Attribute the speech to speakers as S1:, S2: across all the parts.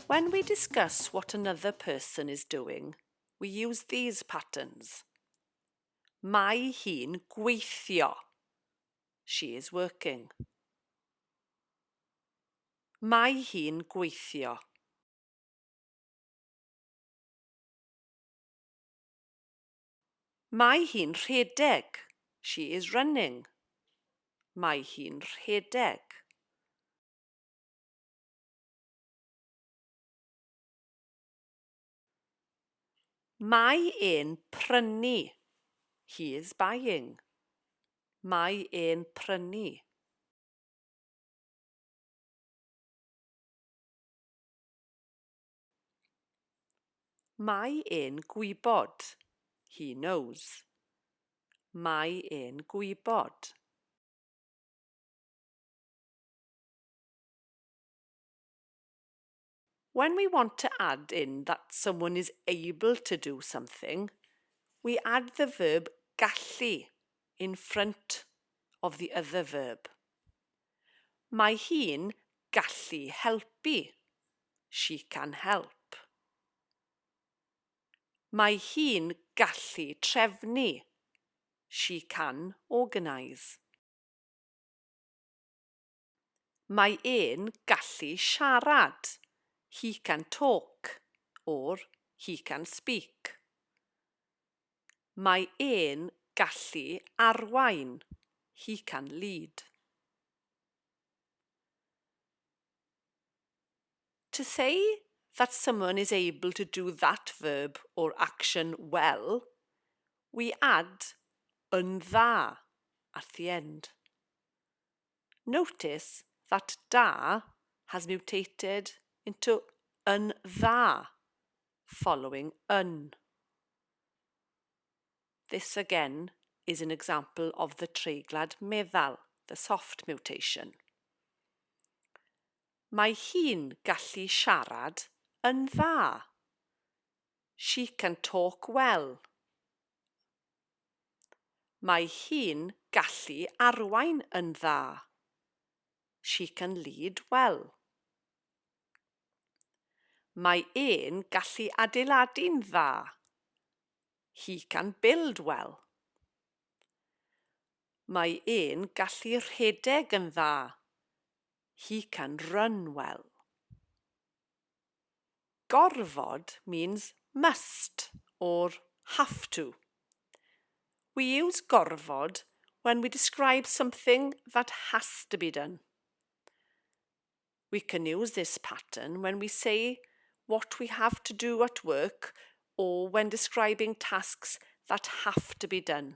S1: When we discuss what another person is doing, we use these patterns. Mae hi'n gweithio. She is working. Mae hi'n gweithio. Mae hi'n rhedeg. She is running. Mae hi'n rhedeg. Mae e'n prynu. He is buying. Mae e'n prynu. Mae e'n gwybod. He knows. Mae e'n gwybod. When we want to add in that someone is able to do something, we add the verb gallu in front of the other verb. Mae hi'n gallu helpu. She can help. Mae hi'n gallu trefnu. She can organise. Mae e'n gallu siarad. He can talk or he can speak. Mae e'n gallu arwain. He can lead. To say that someone is able to do that verb or action well, we add yn dda at the end. Notice that da has mutated into yn dda following yn. This again is an example of the treiglad meddal, the soft mutation. Mae hi'n gallu siarad yn dda. She can talk well. Mae hi'n gallu arwain yn dda. She can lead well. Mae e'n gallu adeiladu'n dda. He can build well. Mae e'n gallu rhedeg yn dda. He can run well. Gorfod means must or have to. We use gorfod when we describe something that has to be done. We can use this pattern when we say what we have to do at work or when describing tasks that have to be done.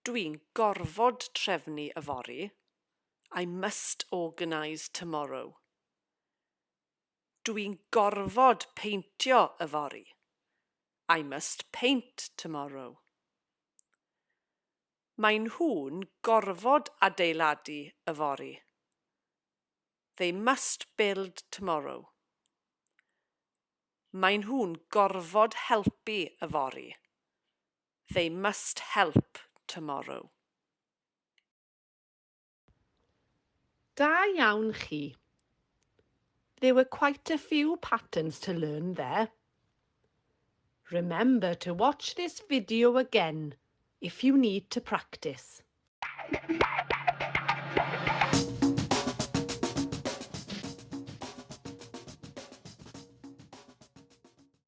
S1: Dwi'n gorfod trefnu yfory. I must organise tomorrow. Dwi'n gorfod peintio yfory. I must paint tomorrow. Maen nhw'n gorfod adeiladu yfory. They must build tomorrow. Maen nhw'n gorfod helpu yfory. They must help tomorrow. Da iawn chi. There were quite a few patterns to learn there. Remember to watch this video again if you need to practice.